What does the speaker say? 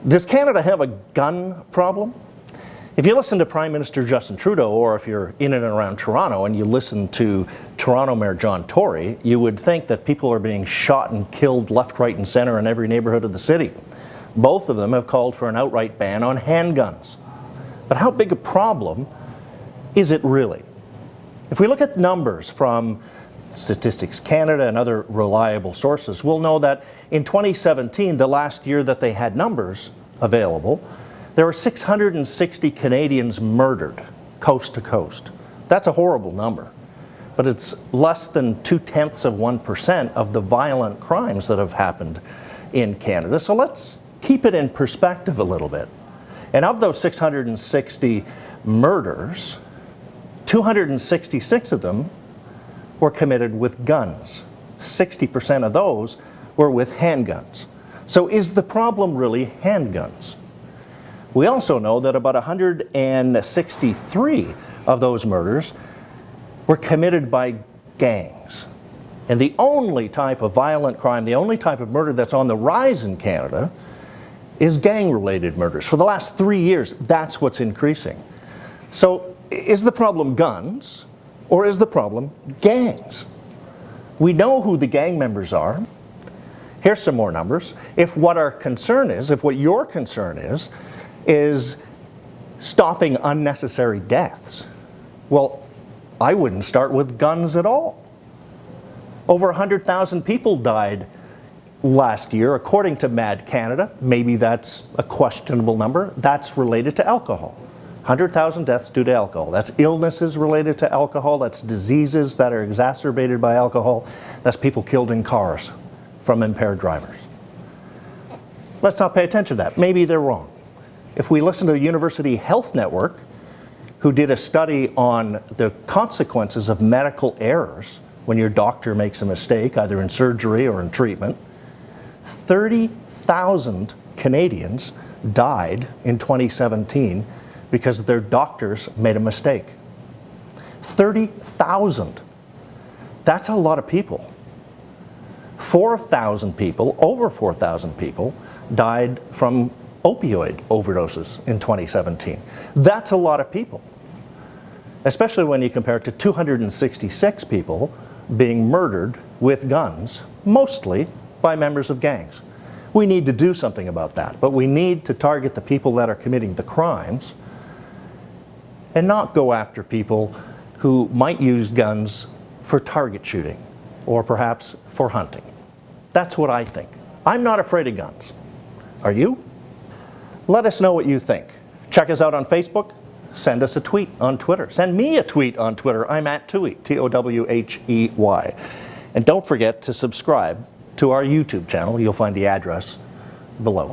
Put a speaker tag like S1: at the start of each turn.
S1: Does Canada have a gun problem? If you listen to Prime Minister Justin Trudeau, or if you're in and around Toronto and you listen to Toronto Mayor John Tory, you would think that people are being shot and killed left, right, and center in every neighborhood of the city. Both of them have called for an outright ban on handguns. But how big a problem is it really? If we look at numbers from Statistics Canada and other reliable sources, we'll know that in 2017, the last year that they had numbers available, there were 660 Canadians murdered coast to coast. That's a horrible number, but it's less than 0.2% of the violent crimes that have happened in Canada. So let's keep it in perspective a little bit. And of those 660 murders, 266 of them were committed with guns. 60% of those were with handguns. So is the problem really handguns? We also know that about 163 of those murders were committed by gangs. And the only type of violent crime, the only type of murder that's on the rise in Canada is gang-related murders. For the last 3 years, that's what's increasing. So is the problem guns, or is the problem gangs? We know who the gang members are. Here's some more numbers. If what our concern is, if what your concern is stopping unnecessary deaths, well, I wouldn't start with guns at all. Over 100,000 people died last year, according to Mad Canada. Maybe that's a questionable number. That's related to alcohol. 100,000 deaths due to alcohol. That's illnesses related to alcohol. That's diseases that are exacerbated by alcohol. That's people killed in cars from impaired drivers. Let's not pay attention to that. Maybe they're wrong. If we listen to the University Health Network, who did a study on the consequences of medical errors when your doctor makes a mistake, either in surgery or in treatment, 30,000 Canadians died in 2017 because their doctors made a mistake. 30,000. That's a lot of people. 4,000 people, over 4,000 people, died from opioid overdoses in 2017. That's a lot of people, especially when you compare it to 266 people being murdered with guns, mostly by members of gangs. We need to do something about that, but we need to target the people that are committing the crimes and not go after people who might use guns for target shooting or perhaps for hunting. That's what I think. I'm not afraid of guns. Are you? Let us know what you think. Check us out on Facebook. Send us a tweet on Twitter. Send me a tweet on Twitter. I'm at Towhey, T-O-W-H-E-Y. And don't forget to subscribe to our YouTube channel. You'll find the address below.